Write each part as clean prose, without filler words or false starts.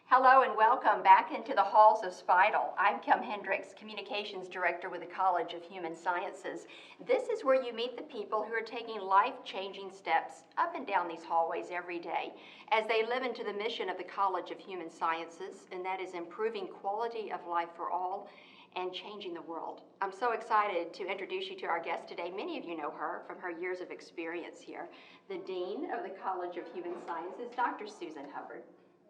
Hello and welcome back into the halls of Spidle. I'm Kim Hendrix, Communications Director with the College of Human Sciences. This is where you meet the people who are taking life-changing steps up and down these hallways every day as they live into the mission of the College of Human Sciences, and that is improving quality of life for all and changing the world. I'm so excited to introduce you to our guest today. Many of you know her from her years of experience here, the Dean of the College of Human Sciences, Dr. Susan Hubbard.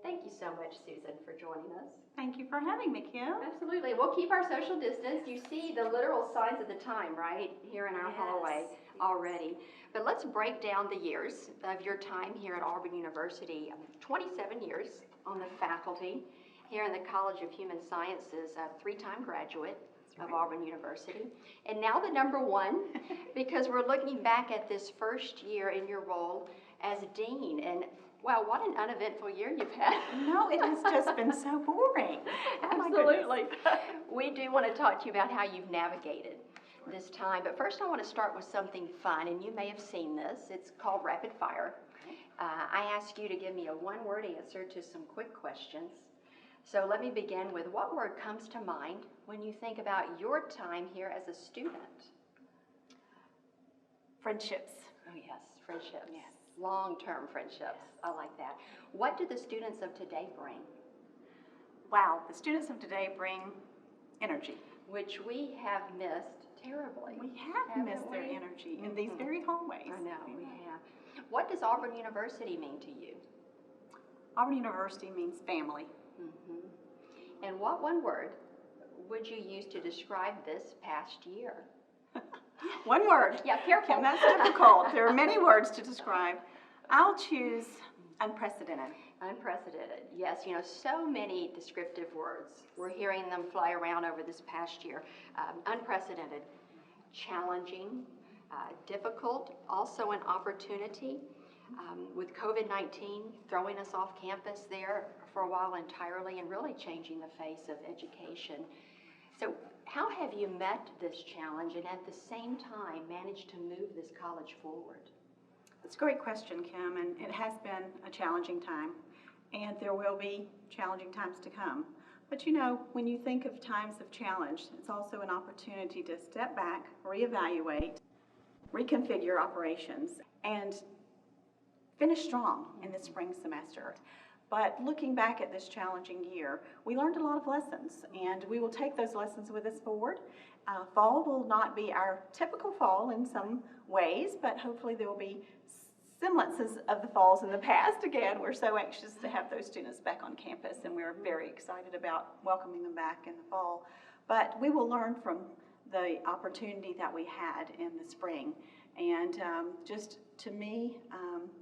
Thank you so much, Susan, for joining us. Thank you for having me, Kim. Absolutely. We'll keep our social distance. You see the literal signs of the time, right, here in our hallway already. But let's break down the years of your time here at Auburn University. 27 years on the faculty here in the College of Human Sciences, a three-time graduate of Auburn University. And now the number one, because we're looking back at this first year in your role as Dean. And wow, what an uneventful year you've had. No, it has just been so boring. Absolutely. We do want to talk to you about how you've navigated this time. But first I want to start with something fun, and you may have seen this. It's called Rapid Fire. I ask you to give me a one-word answer to some quick questions. So let me begin with, what word comes to mind when you think about your time here as a student? Friendships. Oh yes, friendships. Yes. Long-term friendships. Yes. I like that. What do the students of today bring? Wow, the students of today bring energy. Which we have missed terribly. We have missed their energy in these very hallways. I know, we have. What does Auburn University mean to you? Auburn University means family. And what one word would you use to describe this past year? One word. Yeah, careful. Kim, that's difficult. There are many words to describe. I'll choose unprecedented. Unprecedented. Yes, you know, so many descriptive words. We're hearing them fly around over this past year. Unprecedented, challenging, difficult, also an opportunity. With COVID-19 throwing us off campus there for a while entirely and really changing the face of education. So how have you met this challenge and at the same time managed to move this college forward? It's a great question, Kim, and it has been a challenging time, and there will be challenging times to come. But you know, when you think of times of challenge, it's also an opportunity to step back, reevaluate, reconfigure operations, and finish strong in the spring semester. But looking back at this challenging year, we learned a lot of lessons, and we will take those lessons with us forward. Fall will not be our typical fall in some ways, but hopefully there will be semblances of the falls in the past. Again, we're so anxious to have those students back on campus, and we're very excited about welcoming them back in the fall. But we will learn from the opportunity that we had in the spring. And just to me,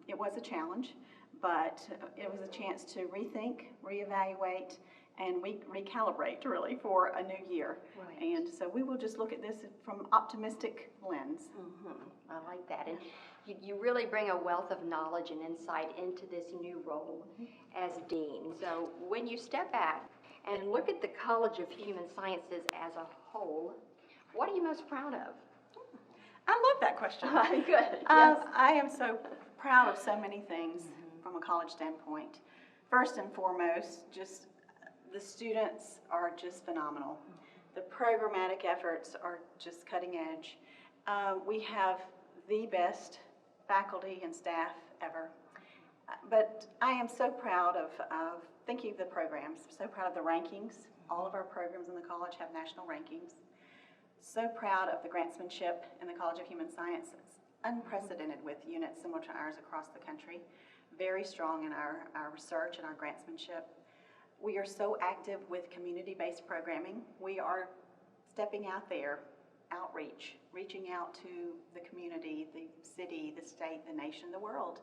it was a challenge, but it was a chance to rethink, reevaluate, and recalibrate really for a new year. Right. And so we will just look at this from optimistic lens. I like that. And you really bring a wealth of knowledge and insight into this new role as Dean. So when you step back and look at the College of Human Sciences as a whole, what are you most proud of? I love that question. Good. Yes. I am so proud of so many things from a college standpoint. First and foremost, just the students are just phenomenal. The programmatic efforts are just cutting edge. We have the best faculty and staff ever. But I am so proud of thinking of the programs, so proud of the rankings. All of our programs in the college have national rankings. So proud of the grantsmanship in the College of Human Sciences, unprecedented with units similar to ours across the country, very strong in our research and our grantsmanship. We are so active with community-based programming. We are stepping out there, outreach, reaching out to the community, the city, the state, the nation, the world,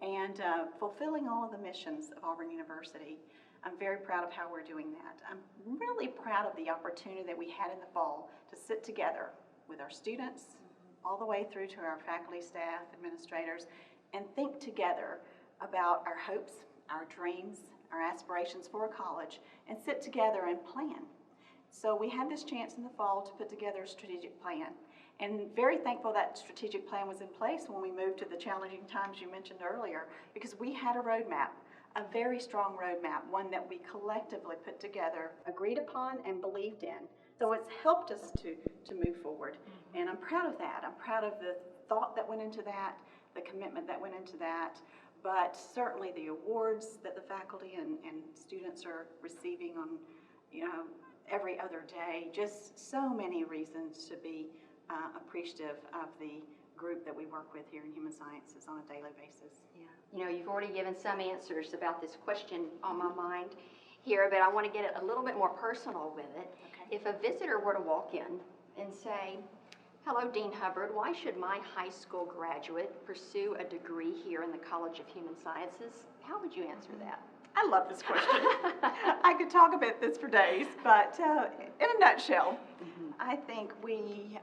and fulfilling all of the missions of Auburn University. I'm very proud of how we're doing that. I'm really proud of the opportunity that we had in the fall to sit together with our students, all the way through to our faculty, staff, administrators, and think together about our hopes, our dreams, our aspirations for a college, and sit together and plan. So we had this chance in the fall to put together a strategic plan. And very thankful that strategic plan was in place when we moved to the challenging times you mentioned earlier, because we had a roadmap a very strong roadmap, one that we collectively put together, agreed upon, and believed in. So it's helped us to move forward, and I'm proud of that. I'm proud of the thought that went into that, the commitment that went into that, but certainly the awards that the faculty and students are receiving on, every other day, just so many reasons to be appreciative of the group that we work with here in Human Sciences on a daily basis. Yeah, you've already given some answers about this question on my mind here, but I want to get a little bit more personal with it. Okay. If a visitor were to walk in and say, "Hello, Dean Hubbard, why should my high school graduate pursue a degree here in the College of Human Sciences?" How would you answer that? I love this question. I could talk about this for days, but in a nutshell, I think we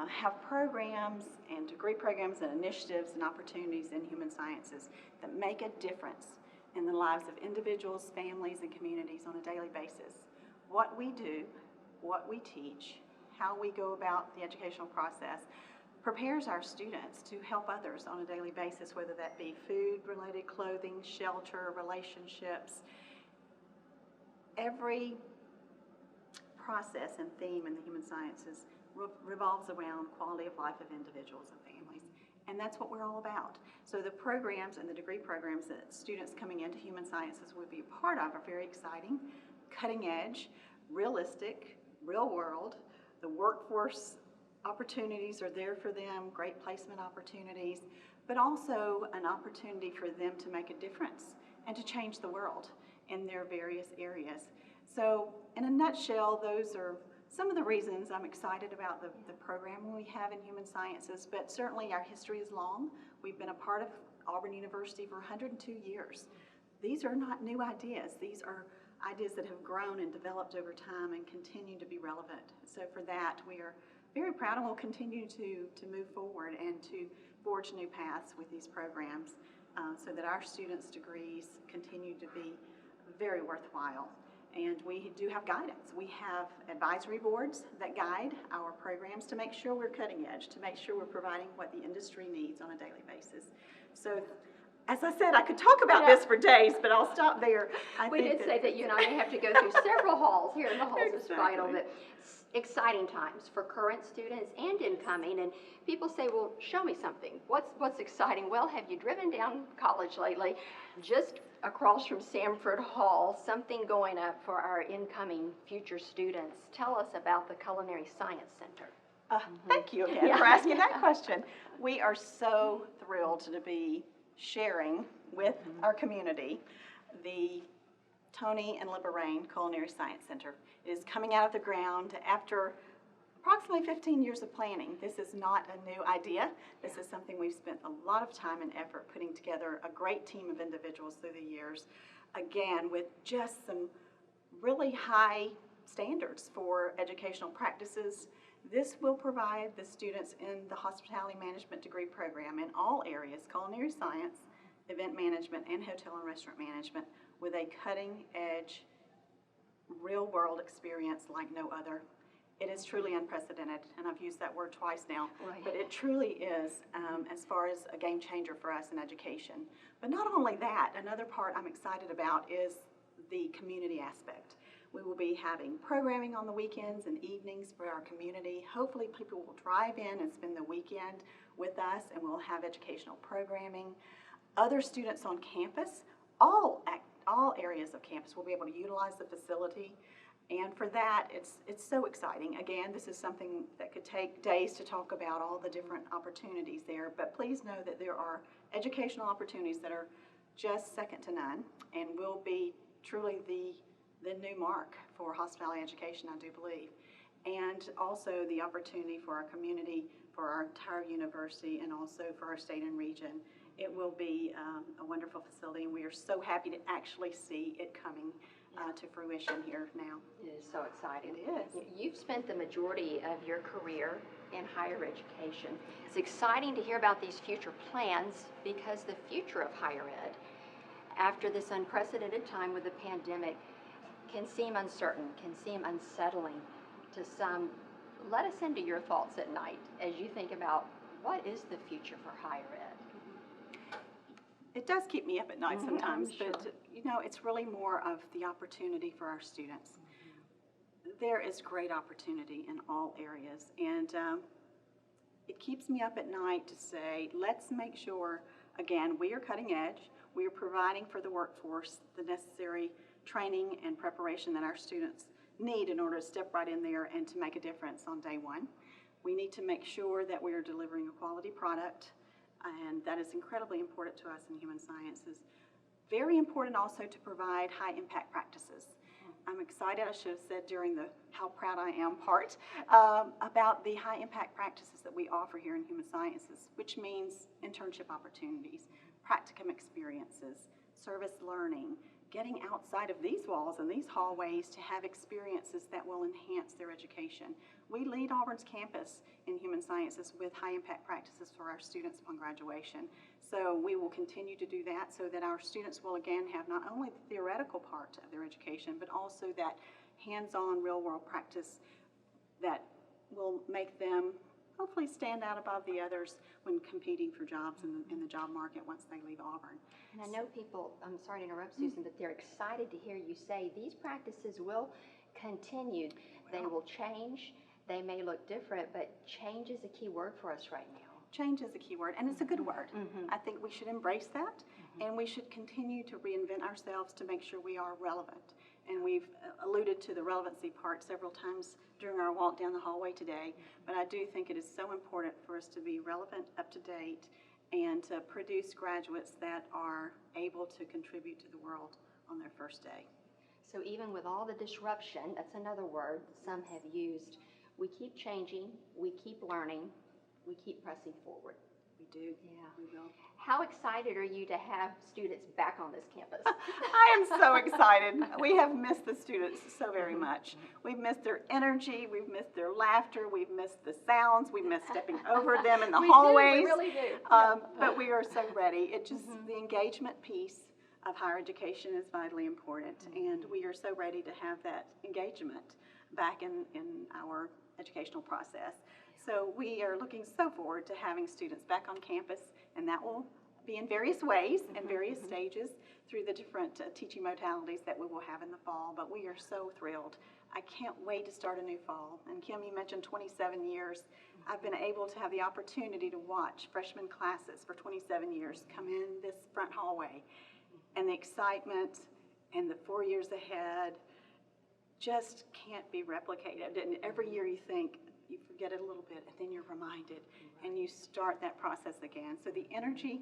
have programs and degree programs and initiatives and opportunities in human sciences that make a difference in the lives of individuals, families, and communities on a daily basis. What we do, what we teach, how we go about the educational process prepares our students to help others on a daily basis, whether that be food-related, clothing, shelter, relationships. Every process and theme in the human sciences revolves around quality of life of individuals and families, and that's what we're all about. So the programs and the degree programs that students coming into human sciences would be a part of are very exciting, cutting edge, realistic, real world. The workforce opportunities are there for them, great placement opportunities, but also an opportunity for them to make a difference and to change the world in their various areas. So in a nutshell, those are some of the reasons I'm excited about the program we have in human sciences, but certainly our history is long. We've been a part of Auburn University for 102 years. These are not new ideas. These are ideas that have grown and developed over time and continue to be relevant. So for that, we are very proud and will continue to move forward and to forge new paths with these programs so that our students' degrees continue to be very worthwhile. And we do have guidance. We have advisory boards that guide our programs to make sure we're cutting edge, to make sure we're providing what the industry needs on a daily basis. So, as I said, I could talk about this for days, but I'll stop there. We did say that you and I may have to go through several halls here in the halls of Spidle, but exciting times for current students and incoming. And people say, "Well, show me something. What's exciting?" Well, have you driven down College lately? Just across from Sanford Hall, something going up for our incoming future students. Tell us about the Culinary Science Center. Thank you again for asking that question. We are so thrilled to be sharing with our community the Tony and Libba Rane Culinary Science Center. It is coming out of the ground after approximately 15 years of planning. This is not a new idea. This is something we've spent a lot of time and effort putting together, a great team of individuals through the years, again, with just some really high standards for educational practices. This will provide the students in the hospitality management degree program in all areas, culinary science, event management, and hotel and restaurant management, with a cutting-edge, real-world experience like no other. It is truly unprecedented, and I've used that word twice now, but it truly is as far as a game changer for us in education. But not only that, another part I'm excited about is the community aspect. We will be having programming on the weekends and evenings for our community. Hopefully people will drive in and spend the weekend with us, and we'll have educational programming. Other students on campus, all areas of campus will be able to utilize the facility. And for that, it's so exciting. Again, this is something that could take days to talk about all the different opportunities there, but please know that there are educational opportunities that are just second to none and will be truly the new mark for hospitality education, I do believe. And also the opportunity for our community, for our entire university, and also for our state and region. It will be a wonderful facility, and we are so happy to actually see it coming to fruition here now. It is so exciting. It is. You've spent the majority of your career in higher education. It's exciting to hear about these future plans, because the future of higher ed, after this unprecedented time with the pandemic, can seem uncertain, can seem unsettling to some. Let us into your thoughts at night as you think about what is the future for higher ed. it does keep me up at night sometimes, sure. but you know, it's really more of the opportunity for our students. There is great opportunity in all areas, and it keeps me up at night to say, let's make sure, again, we are cutting edge, we are providing for the workforce the necessary training and preparation that our students need in order to step right in there and to make a difference on day one. We need to make sure that we are delivering a quality product, and that is incredibly important to us in human sciences. Very important also to provide high impact practices. I'm excited, I should have said during the how proud I am part, about the high impact practices that we offer here in human sciences, which means internship opportunities, practicum experiences, service learning, getting outside of these walls and these hallways to have experiences that will enhance their education. We lead Auburn's campus in human sciences with high impact practices for our students upon graduation. So we will continue to do that so that our students will again have not only the theoretical part of their education, but also that hands-on real-world practice that will make them hopefully stand out above the others when competing for jobs in the job market once they leave Auburn. And I know people, I'm sorry to interrupt, Susan, but they're excited to hear you say these practices will continue. They will change. They may look different, but change is a key word for us right now. Change is a key word, and it's a good word. I think we should embrace that, and we should continue to reinvent ourselves to make sure we are relevant. And we've alluded to the relevancy part several times during our walk down the hallway today, but I do think it is so important for us to be relevant, up to date, and to produce graduates that are able to contribute to the world on their first day. So even with all the disruption, that's another word some have used, we keep changing, we keep learning, we keep pressing forward. We do. Yeah. We will. How excited are you to have students back on this campus? I am so excited. We have missed the students so very much. We've missed their energy, we've missed their laughter, we've missed the sounds, we've missed stepping over them in the hallways. We really do. But we are so ready. It just, the engagement piece of higher education is vitally important, and we are so ready to have that engagement back in our educational process. So we are looking so forward to having students back on campus, and that will be in various ways and various stages through the different teaching modalities that we will have in the fall. But we are so thrilled. I can't wait to start a new fall. And Kim, you mentioned 27 years. I've been able to have the opportunity to watch freshman classes for 27 years come in this front hallway. And the excitement and the 4 years ahead just can't be replicated. And every year you think, you forget it a little bit, and then you're reminded, and you start that process again. So the energy,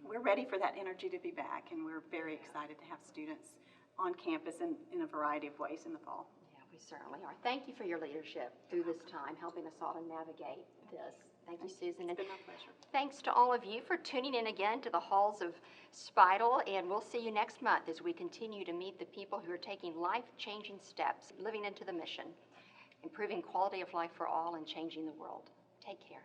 we're ready for that energy to be back, and we're very excited to have students on campus in a variety of ways in the fall. Yeah, we certainly are. Thank you for your leadership through this time, helping us all to navigate this. Thank you, Susan. It's been my pleasure. Thanks to all of you for tuning in again to the halls of Spidle, and we'll see you next month as we continue to meet the people who are taking life-changing steps, living into the mission, improving quality of life for all and changing the world. Take care.